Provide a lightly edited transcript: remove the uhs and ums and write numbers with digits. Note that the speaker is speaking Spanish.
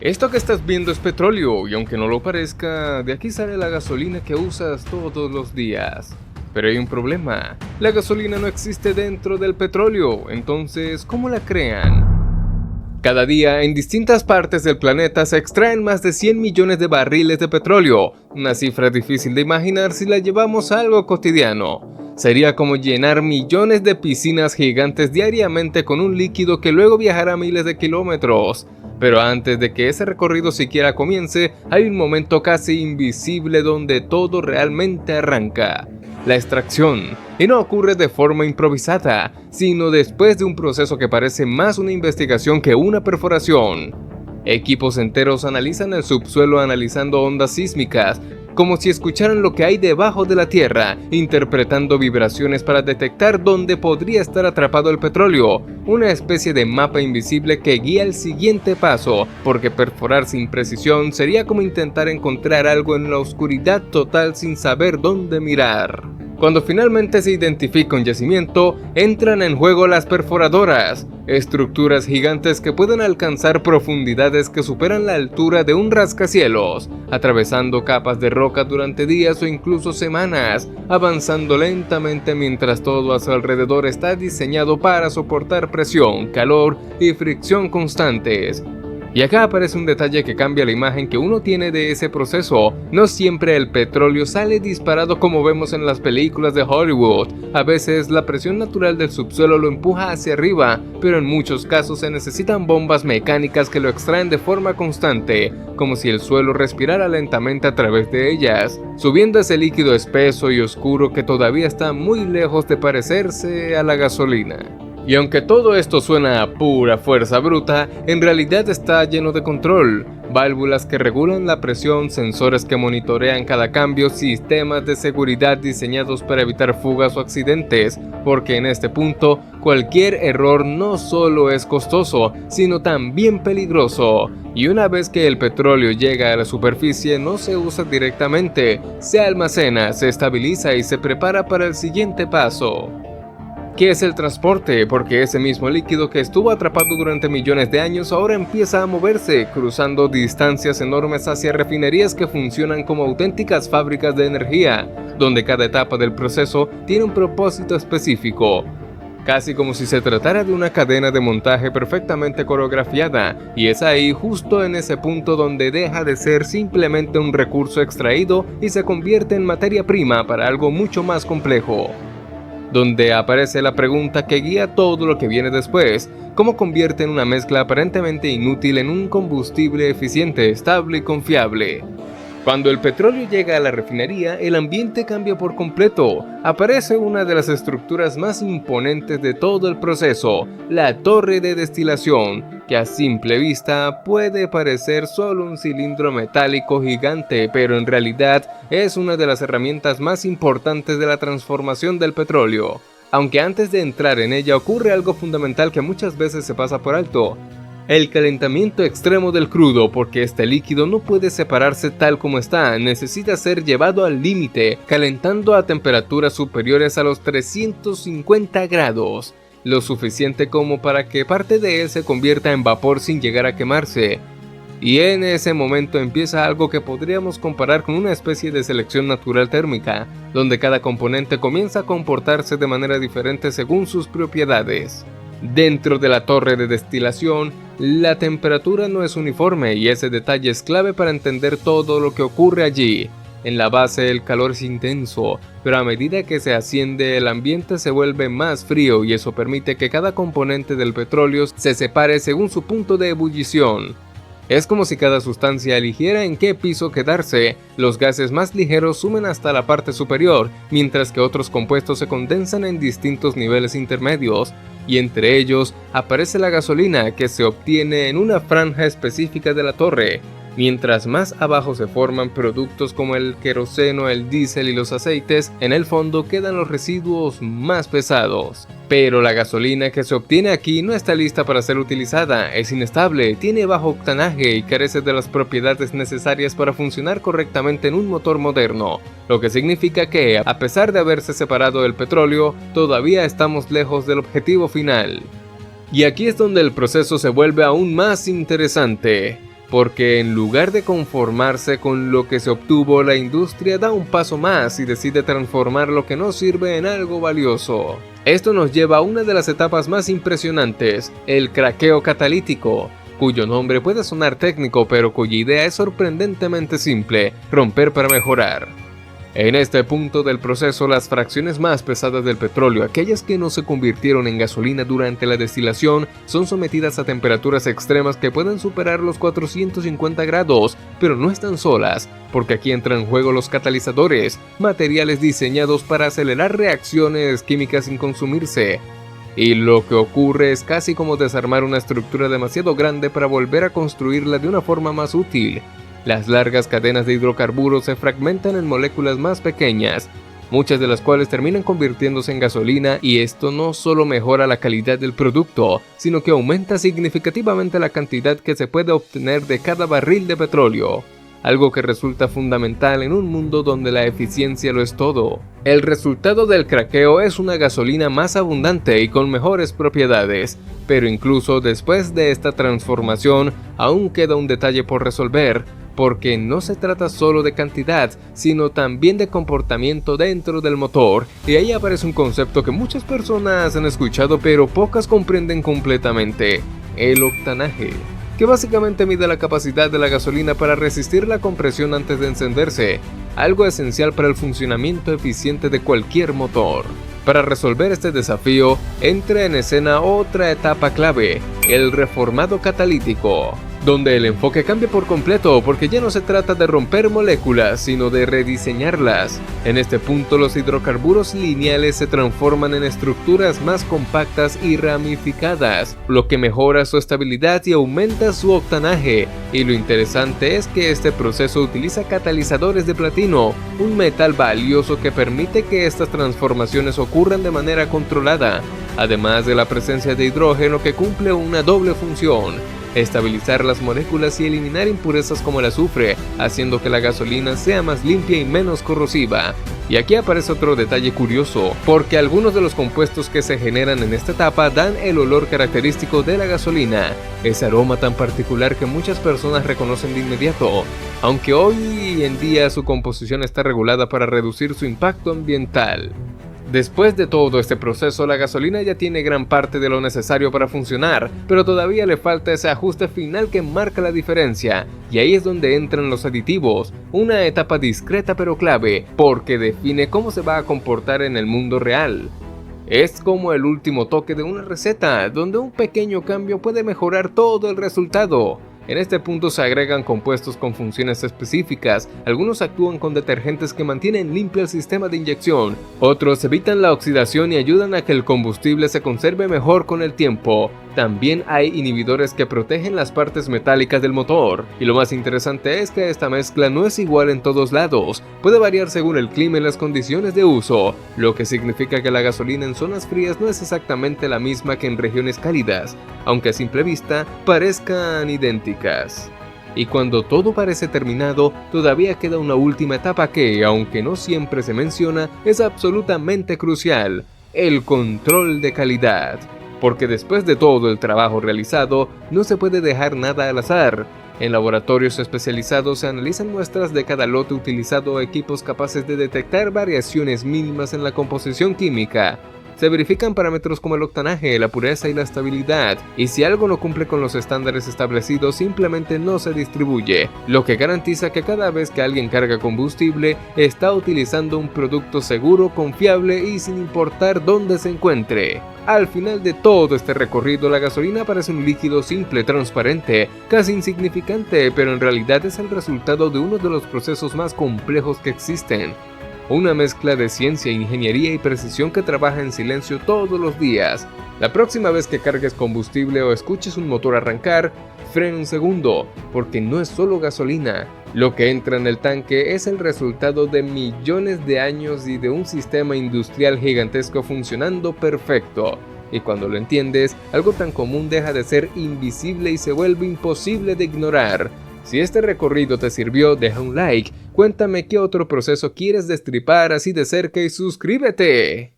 Esto que estás viendo es petróleo y aunque no lo parezca, de aquí sale la gasolina que usas todos los días. Pero hay un problema, la gasolina no existe dentro del petróleo, entonces, ¿cómo la crean? Cada día, en distintas partes del planeta se extraen más de 100 millones de barriles de petróleo, una cifra difícil de imaginar si la llevamos a algo cotidiano. Sería como llenar millones de piscinas gigantes diariamente con un líquido que luego viajará miles de kilómetros. Pero antes de que ese recorrido siquiera comience, hay un momento casi invisible donde todo realmente arranca: la extracción. Y no ocurre de forma improvisada, sino después de un proceso que parece más una investigación que una perforación. Equipos enteros analizan el subsuelo analizando ondas sísmicas, como si escucharan lo que hay debajo de la tierra, interpretando vibraciones para detectar dónde podría estar atrapado el petróleo, una especie de mapa invisible que guía el siguiente paso, porque perforar sin precisión sería como intentar encontrar algo en la oscuridad total sin saber dónde mirar. Cuando finalmente se identifica un yacimiento, entran en juego las perforadoras, estructuras gigantes que pueden alcanzar profundidades que superan la altura de un rascacielos, atravesando capas de roca durante días o incluso semanas, avanzando lentamente mientras todo a su alrededor está diseñado para soportar presión, calor y fricción constantes. Y acá aparece un detalle que cambia la imagen que uno tiene de ese proceso. No siempre el petróleo sale disparado como vemos en las películas de Hollywood. A veces la presión natural del subsuelo lo empuja hacia arriba, pero en muchos casos se necesitan bombas mecánicas que lo extraen de forma constante, como si el suelo respirara lentamente a través de ellas, subiendo ese líquido espeso y oscuro que todavía está muy lejos de parecerse a la gasolina. Y aunque todo esto suena a pura fuerza bruta, en realidad está lleno de control, válvulas que regulan la presión, sensores que monitorean cada cambio, sistemas de seguridad diseñados para evitar fugas o accidentes, porque en este punto, cualquier error no solo es costoso, sino también peligroso. Y una vez que el petróleo llega a la superficie, no se usa directamente, se almacena, se estabiliza y se prepara para el siguiente paso. ¿Qué es el transporte? Porque ese mismo líquido que estuvo atrapado durante millones de años ahora empieza a moverse, cruzando distancias enormes hacia refinerías que funcionan como auténticas fábricas de energía, donde cada etapa del proceso tiene un propósito específico. Casi como si se tratara de una cadena de montaje perfectamente coreografiada, y es ahí, justo en ese punto, donde deja de ser simplemente un recurso extraído y se convierte en materia prima para algo mucho más complejo. Donde aparece la pregunta que guía todo lo que viene después: ¿cómo convierte en una mezcla aparentemente inútil en un combustible eficiente, estable y confiable? Cuando el petróleo llega a la refinería, el ambiente cambia por completo. Aparece una de las estructuras más imponentes de todo el proceso, la torre de destilación, que a simple vista puede parecer solo un cilindro metálico gigante, pero en realidad es una de las herramientas más importantes de la transformación del petróleo. Aunque antes de entrar en ella ocurre algo fundamental que muchas veces se pasa por alto: el calentamiento extremo del crudo, porque este líquido no puede separarse tal como está, necesita ser llevado al límite, calentando a temperaturas superiores a los 350 grados, lo suficiente como para que parte de él se convierta en vapor sin llegar a quemarse. Y en ese momento empieza algo que podríamos comparar con una especie de selección natural térmica, donde cada componente comienza a comportarse de manera diferente según sus propiedades. Dentro de la torre de destilación, la temperatura no es uniforme y ese detalle es clave para entender todo lo que ocurre allí. En la base el calor es intenso, pero a medida que se asciende el ambiente se vuelve más frío y eso permite que cada componente del petróleo se separe según su punto de ebullición. Es como si cada sustancia eligiera en qué piso quedarse. Los gases más ligeros suben hasta la parte superior, mientras que otros compuestos se condensan en distintos niveles intermedios, y entre ellos aparece la gasolina, que se obtiene en una franja específica de la torre. Mientras más abajo se forman productos como el queroseno, el diésel y los aceites, en el fondo quedan los residuos más pesados. Pero la gasolina que se obtiene aquí no está lista para ser utilizada, es inestable, tiene bajo octanaje y carece de las propiedades necesarias para funcionar correctamente en un motor moderno, lo que significa que, a pesar de haberse separado el petróleo, todavía estamos lejos del objetivo final. Y aquí es donde el proceso se vuelve aún más interesante. porque en lugar de conformarse con lo que se obtuvo, la industria da un paso más y decide transformar lo que no sirve en algo valioso. Esto nos lleva a una de las etapas más impresionantes, el craqueo catalítico, cuyo nombre puede sonar técnico pero cuya idea es sorprendentemente simple: romper para mejorar. En este punto del proceso, las fracciones más pesadas del petróleo, aquellas que no se convirtieron en gasolina durante la destilación, son sometidas a temperaturas extremas que pueden superar los 450 grados, pero no están solas, porque aquí entran en juego los catalizadores, materiales diseñados para acelerar reacciones químicas sin consumirse. Y lo que ocurre es casi como desarmar una estructura demasiado grande para volver a construirla de una forma más útil. Las largas cadenas de hidrocarburos se fragmentan en moléculas más pequeñas, muchas de las cuales terminan convirtiéndose en gasolina, y esto no solo mejora la calidad del producto, sino que aumenta significativamente la cantidad que se puede obtener de cada barril de petróleo, algo que resulta fundamental en un mundo donde la eficiencia lo es todo. El resultado del craqueo es una gasolina más abundante y con mejores propiedades, pero incluso después de esta transformación aún queda un detalle por resolver, porque no se trata solo de cantidad, sino también de comportamiento dentro del motor, y ahí aparece un concepto que muchas personas han escuchado pero pocas comprenden completamente: el octanaje, que básicamente mide la capacidad de la gasolina para resistir la compresión antes de encenderse, algo esencial para el funcionamiento eficiente de cualquier motor. Para resolver este desafío, entra en escena otra etapa clave, el reformado catalítico, donde el enfoque cambia por completo porque ya no se trata de romper moléculas, sino de rediseñarlas. En este punto, los hidrocarburos lineales se transforman en estructuras más compactas y ramificadas, lo que mejora su estabilidad y aumenta su octanaje. Y lo interesante es que este proceso utiliza catalizadores de platino, un metal valioso que permite que estas transformaciones ocurran de manera controlada, además de la presencia de hidrógeno que cumple una doble función: estabilizar las moléculas y eliminar impurezas como el azufre, haciendo que la gasolina sea más limpia y menos corrosiva. Y aquí aparece otro detalle curioso, porque algunos de los compuestos que se generan en esta etapa dan el olor característico de la gasolina, ese aroma tan particular que muchas personas reconocen de inmediato, aunque hoy en día su composición está regulada para reducir su impacto ambiental. Después de todo este proceso, la gasolina ya tiene gran parte de lo necesario para funcionar, pero todavía le falta ese ajuste final que marca la diferencia, y ahí es donde entran los aditivos, una etapa discreta pero clave, porque define cómo se va a comportar en el mundo real. Es como el último toque de una receta, donde un pequeño cambio puede mejorar todo el resultado. En este punto se agregan compuestos con funciones específicas, algunos actúan con detergentes que mantienen limpio el sistema de inyección, otros evitan la oxidación y ayudan a que el combustible se conserve mejor con el tiempo. También hay inhibidores que protegen las partes metálicas del motor, y lo más interesante es que esta mezcla no es igual en todos lados, puede variar según el clima y las condiciones de uso, lo que significa que la gasolina en zonas frías no es exactamente la misma que en regiones cálidas, aunque a simple vista parezcan idénticas. Y cuando todo parece terminado, todavía queda una última etapa que, aunque no siempre se menciona, es absolutamente crucial: el control de calidad. Porque después de todo el trabajo realizado, no se puede dejar nada al azar. En laboratorios especializados se analizan muestras de cada lote utilizando equipos capaces de detectar variaciones mínimas en la composición química. Se verifican parámetros como el octanaje, la pureza y la estabilidad, y si algo no cumple con los estándares establecidos, simplemente no se distribuye, lo que garantiza que cada vez que alguien carga combustible, está utilizando un producto seguro, confiable y sin importar dónde se encuentre. Al final de todo este recorrido, la gasolina parece un líquido simple, transparente, casi insignificante, pero en realidad es el resultado de uno de los procesos más complejos que existen. Una mezcla de ciencia, ingeniería y precisión que trabaja en silencio todos los días. La próxima vez que cargues combustible o escuches un motor arrancar, frena un segundo, porque no es solo gasolina. Lo que entra en el tanque es el resultado de millones de años y de un sistema industrial gigantesco funcionando perfecto. Y cuando lo entiendes, algo tan común deja de ser invisible y se vuelve imposible de ignorar. Si este recorrido te sirvió, deja un like, cuéntame qué otro proceso quieres destripar así de cerca y suscríbete.